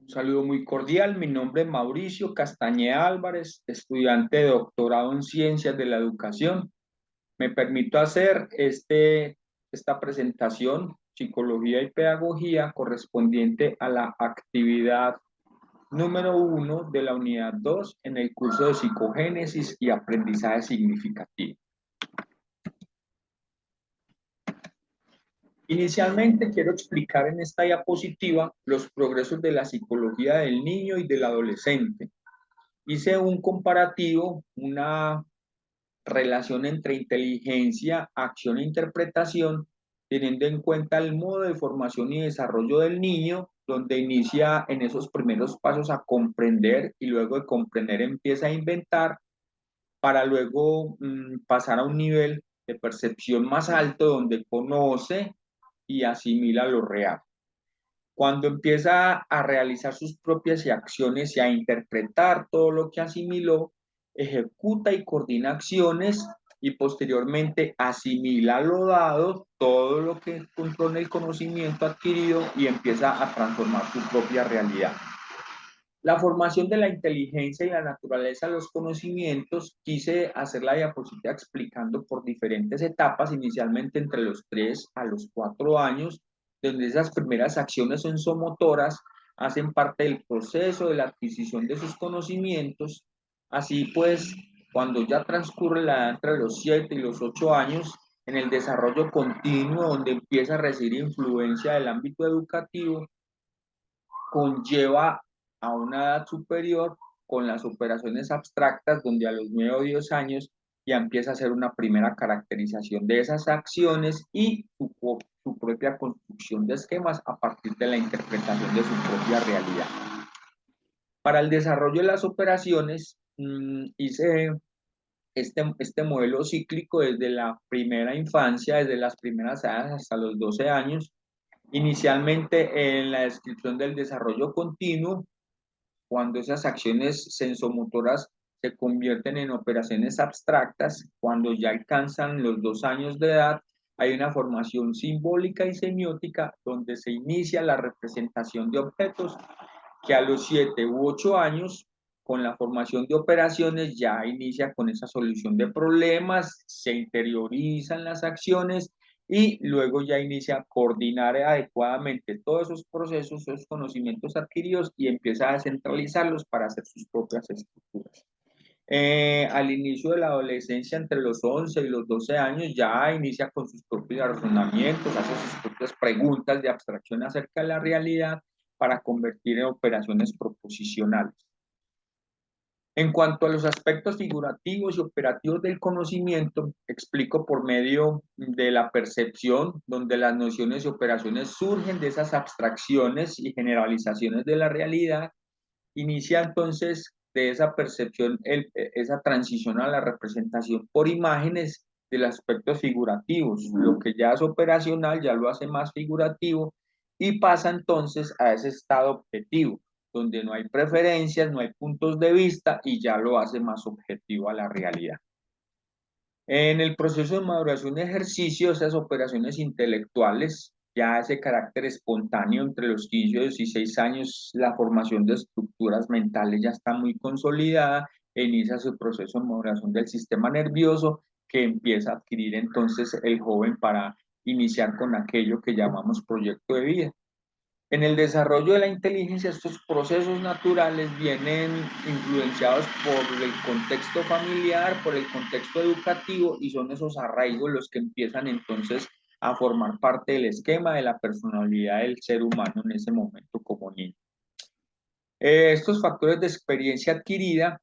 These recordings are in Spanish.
Un saludo muy cordial. Mi nombre es Mauricio Castañeda Álvarez, estudiante de doctorado en Ciencias de la Educación. Me permito hacer esta presentación, Psicología y Pedagogía, correspondiente a la actividad número 1 de la unidad 2 en el curso de Psicogénesis y Aprendizaje Significativo. Inicialmente quiero explicar en esta diapositiva los progresos de la psicología del niño y del adolescente. Hice un comparativo, una relación entre inteligencia, acción e interpretación, teniendo en cuenta el modo de formación y desarrollo del niño, donde inicia en esos primeros pasos a comprender y luego de comprender empieza a inventar para luego pasar a un nivel de percepción más alto donde conoce y asimila lo real. Cuando empieza a realizar sus propias acciones y a interpretar todo lo que asimiló, ejecuta y coordina acciones y posteriormente asimila lo dado, todo lo que encontró en el conocimiento adquirido y empieza a transformar su propia realidad. La formación de la inteligencia y la naturaleza de los conocimientos, quise hacer la diapositiva explicando por diferentes etapas, inicialmente entre los 3 a los 4 años, donde esas primeras acciones sensomotoras hacen parte del proceso de la adquisición de sus conocimientos. Así pues, cuando ya transcurre la edad entre los 7 y los 8 años, en el desarrollo continuo, donde empieza a recibir influencia del ámbito educativo, conlleva a una edad superior con las operaciones abstractas, donde a los 9 o 10 años ya empieza a hacer una primera caracterización de esas acciones y su propia construcción de esquemas a partir de la interpretación de su propia realidad. Para el desarrollo de las operaciones, hice este modelo cíclico desde la primera infancia, desde las primeras edades hasta los 12 años, inicialmente en la descripción del desarrollo continuo, cuando esas acciones sensomotoras se convierten en operaciones abstractas, cuando ya alcanzan los 2 años de edad, hay una formación simbólica y semiótica donde se inicia la representación de objetos que a los 7 u 8 años, con la formación de operaciones, ya inicia con esa solución de problemas, se interiorizan las acciones y luego ya inicia a coordinar adecuadamente todos esos procesos, esos conocimientos adquiridos y empieza a descentralizarlos para hacer sus propias estructuras. Al inicio de la adolescencia, entre los 11 y los 12 años, ya inicia con sus propios razonamientos, hace sus propias preguntas de abstracción acerca de la realidad para convertir en operaciones proposicionales. En cuanto a los aspectos figurativos y operativos del conocimiento, explico por medio de la percepción, donde las nociones y operaciones surgen de esas abstracciones y generalizaciones de la realidad. Inicia entonces de esa percepción esa transición a la representación por imágenes de los aspectos figurativos. Lo que ya es operacional ya lo hace más figurativo y pasa entonces a ese estado objetivo, donde no hay preferencias, no hay puntos de vista y ya lo hace más objetivo a la realidad. En el proceso de maduración de ejercicio, esas operaciones intelectuales, ya ese carácter espontáneo entre los 15 y 16 años, la formación de estructuras mentales ya está muy consolidada e inicia su proceso de maduración del sistema nervioso que empieza a adquirir entonces el joven para iniciar con aquello que llamamos proyecto de vida. En el desarrollo de la inteligencia, estos procesos naturales vienen influenciados por el contexto familiar, por el contexto educativo y son esos arraigos los que empiezan entonces a formar parte del esquema de la personalidad del ser humano en ese momento como niño. Estos factores de experiencia adquirida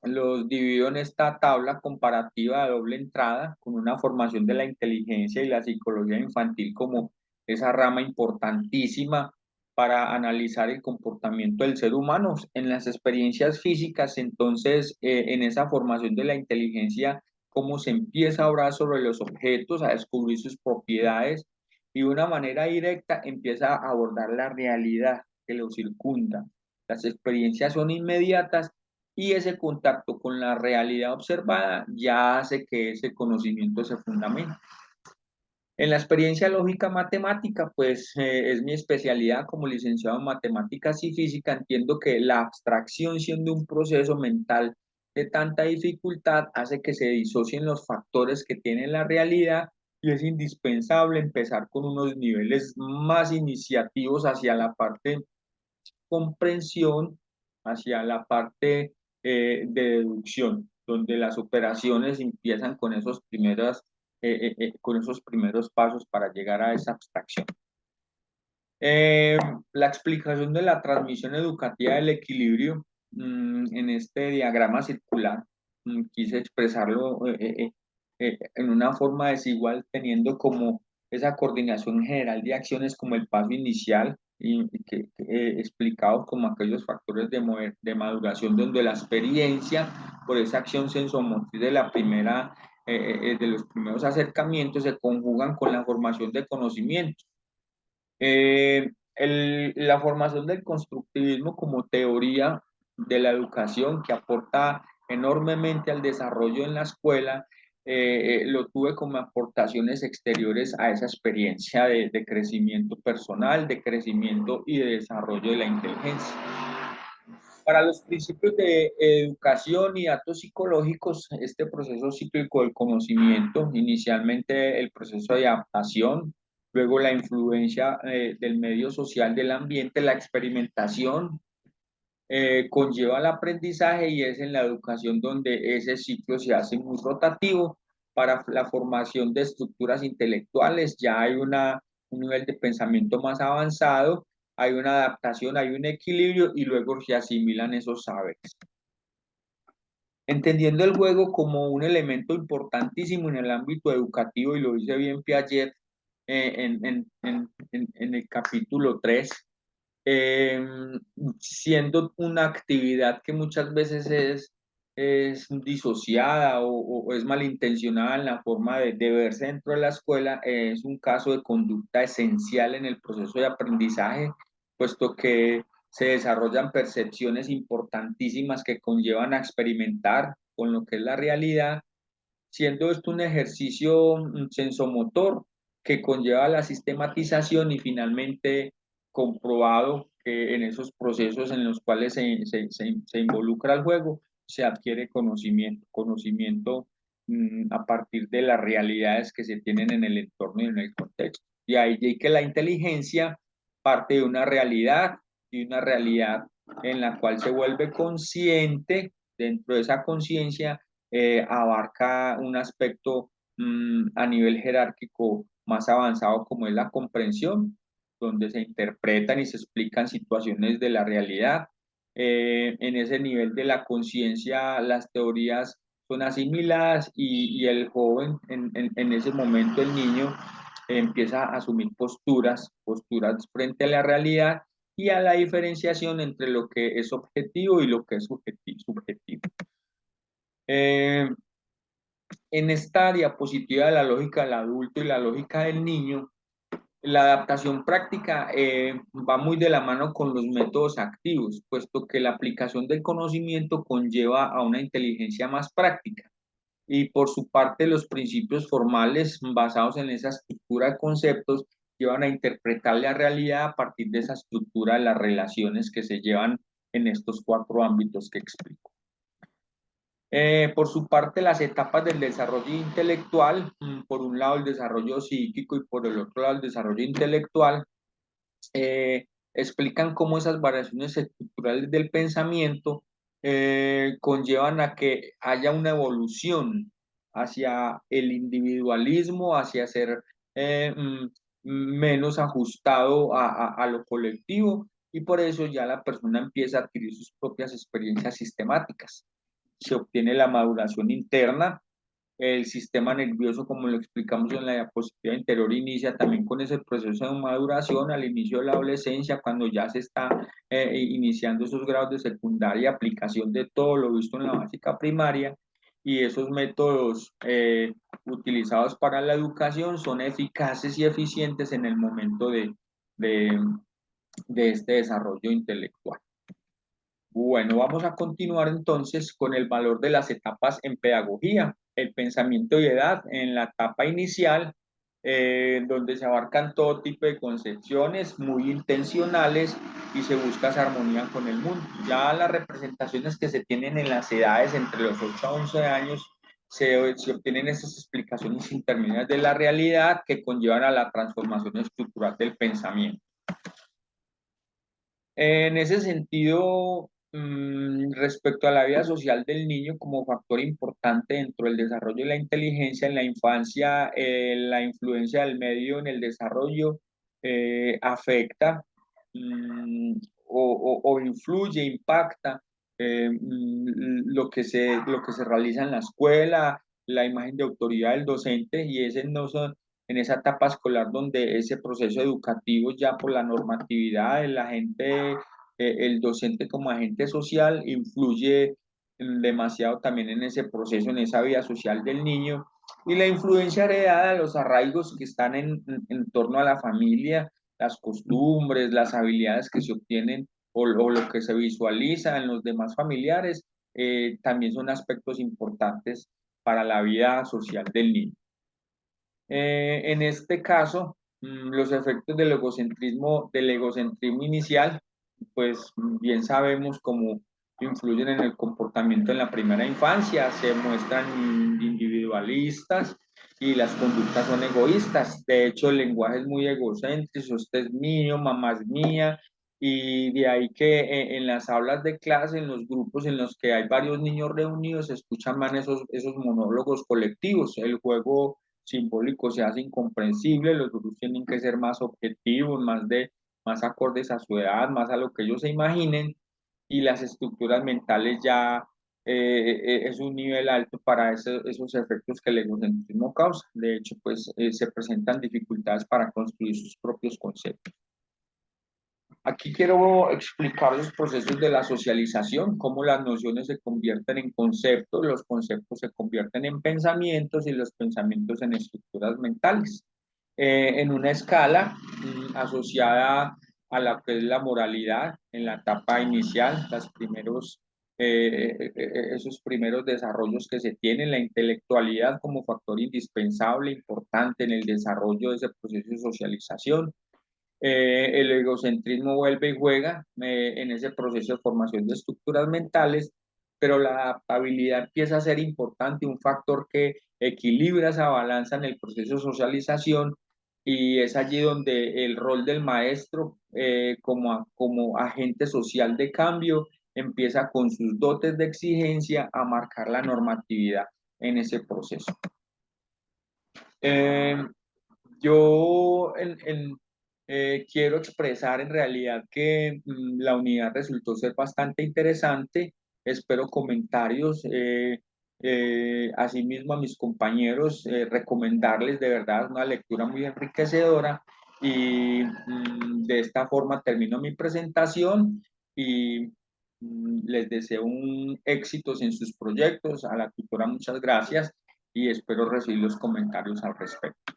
los divido en esta tabla comparativa de doble entrada con una formación de la inteligencia y la psicología infantil como esa rama importantísima para analizar el comportamiento del ser humano. En las experiencias físicas, entonces, en esa formación de la inteligencia, cómo se empieza a obrar sobre los objetos, a descubrir sus propiedades y de una manera directa empieza a abordar la realidad que lo circunda. Las experiencias son inmediatas y ese contacto con la realidad observada ya hace que ese conocimiento se fundamente. En la experiencia lógica matemática, pues es mi especialidad como licenciado en matemáticas y física. Entiendo que la abstracción, siendo un proceso mental de tanta dificultad, hace que se disocien los factores que tiene la realidad y es indispensable empezar con unos niveles más iniciativos hacia la parte comprensión, hacia la parte de deducción, donde las operaciones empiezan con esos primeros pasos para llegar a esa abstracción. Eh, la explicación de la transmisión educativa del equilibrio en este diagrama circular, quise expresarlo en una forma desigual, teniendo como esa coordinación general de acciones como el paso inicial y explicados como aquellos factores de maduración donde la experiencia por esa acción sensomotriz de la primera, de los primeros acercamientos se conjugan con la formación de conocimientos. La formación del constructivismo como teoría de la educación que aporta enormemente al desarrollo en la escuela, lo tuve como aportaciones exteriores a esa experiencia de crecimiento personal, de crecimiento y de desarrollo de la inteligencia. Para los principios de educación y datos psicológicos, este proceso cíclico del conocimiento, inicialmente el proceso de adaptación, luego la influencia del medio social, del ambiente, la experimentación, conlleva el aprendizaje y es en la educación donde ese ciclo se hace muy rotativo. Para la formación de estructuras intelectuales ya hay un nivel de pensamiento más avanzado, hay una adaptación, hay un equilibrio y luego se asimilan esos saberes. Entendiendo el juego como un elemento importantísimo en el ámbito educativo, y lo dice bien Piaget en el capítulo 3, eh, siendo una actividad que muchas veces es disociada o es malintencionada en la forma de verse dentro de la escuela, es un caso de conducta esencial en el proceso de aprendizaje, puesto que se desarrollan percepciones importantísimas que conllevan a experimentar con lo que es la realidad, siendo esto un ejercicio sensomotor que conlleva la sistematización y finalmente comprobado que en esos procesos en los cuales se involucra el juego se adquiere conocimiento a partir de las realidades que se tienen en el entorno y en el contexto. Y ahí que la inteligencia parte de una realidad y una realidad en la cual se vuelve consciente. Dentro de esa conciencia abarca un aspecto a nivel jerárquico más avanzado como es la comprensión, donde se interpretan y se explican situaciones de la realidad. En ese nivel de la conciencia, las teorías son asimiladas y el joven, en ese momento el niño, empieza a asumir posturas frente a la realidad y a la diferenciación entre lo que es objetivo y lo que es subjetivo. Eh, en esta diapositiva de la lógica del adulto y la lógica del niño, la adaptación práctica va muy de la mano con los métodos activos, puesto que la aplicación del conocimiento conlleva a una inteligencia más práctica. Y por su parte, los principios formales basados en esa estructura de conceptos llevan a interpretar la realidad a partir de esa estructura de las relaciones que se llevan en estos cuatro ámbitos que explico. Por su parte, las etapas del desarrollo intelectual, por un lado el desarrollo psíquico y por el otro lado el desarrollo intelectual, explican cómo esas variaciones estructurales del pensamiento conllevan a que haya una evolución hacia el individualismo, hacia ser menos ajustado a lo colectivo, y por eso ya la persona empieza a adquirir sus propias experiencias sistemáticas. Se obtiene la maduración interna, el sistema nervioso, como lo explicamos en la diapositiva anterior, inicia también con ese proceso de maduración al inicio de la adolescencia, cuando ya se está iniciando esos grados de secundaria, aplicación de todo lo visto en la básica primaria, y esos métodos utilizados para la educación son eficaces y eficientes en el momento de, de este desarrollo intelectual. Bueno, vamos a continuar entonces con el valor de las etapas en pedagogía. El pensamiento y edad en la etapa inicial. donde se abarcan todo tipo de concepciones muy intencionales y se busca esa armonía con el mundo. Ya las representaciones que se tienen en las edades entre los 8 a 11 años se obtienen esas explicaciones intermedias de la realidad que conllevan a la transformación estructural del pensamiento. En ese sentido, respecto a la vida social del niño como factor importante dentro del desarrollo de la inteligencia en la infancia, la influencia del medio en el desarrollo afecta o influye, impacta lo que se realiza en la escuela, la imagen de autoridad del docente, y ese no son en esa etapa escolar donde ese proceso educativo ya por la normatividad de la gente, el docente como agente social influye demasiado también en ese proceso, en esa vida social del niño, y la influencia heredada, los arraigos que están en torno a la familia, las costumbres, las habilidades que se obtienen o lo que se visualiza en los demás familiares, también son aspectos importantes para la vida social del niño. En este caso, los efectos del egocentrismo inicial, pues bien sabemos cómo influyen en el comportamiento en la primera infancia, se muestran individualistas y las conductas son egoístas. De hecho, el lenguaje es muy egocéntrico, usted es mío, mamá es mía, y de ahí que en las aulas de clase, en los grupos en los que hay varios niños reunidos, se escuchan más esos monólogos colectivos. El juego simbólico se hace incomprensible, los grupos tienen que ser más objetivos, más acordes a su edad, más a lo que ellos se imaginen, y las estructuras mentales ya es un nivel alto para esos efectos que el egocentrismo causa. De hecho, pues se presentan dificultades para construir sus propios conceptos. Aquí quiero explicar los procesos de la socialización, cómo las nociones se convierten en conceptos, los conceptos se convierten en pensamientos y los pensamientos en estructuras mentales. En una escala asociada a la que es la moralidad en la etapa inicial, esos primeros desarrollos que se tienen, la intelectualidad como factor indispensable, importante en el desarrollo de ese proceso de socialización. El egocentrismo vuelve y juega en ese proceso de formación de estructuras mentales, pero la adaptabilidad empieza a ser importante, un factor que equilibra esa balanza en el proceso de socialización, y es allí donde el rol del maestro como agente social de cambio empieza con sus dotes de exigencia a marcar la normatividad en ese proceso. Eh, quiero expresar en realidad que la unidad resultó ser bastante interesante. Espero comentarios. Asimismo a mis compañeros, recomendarles de verdad una lectura muy enriquecedora, y de esta forma termino mi presentación y les deseo un éxitos en sus proyectos. A la tutora muchas gracias y espero recibir los comentarios al respecto.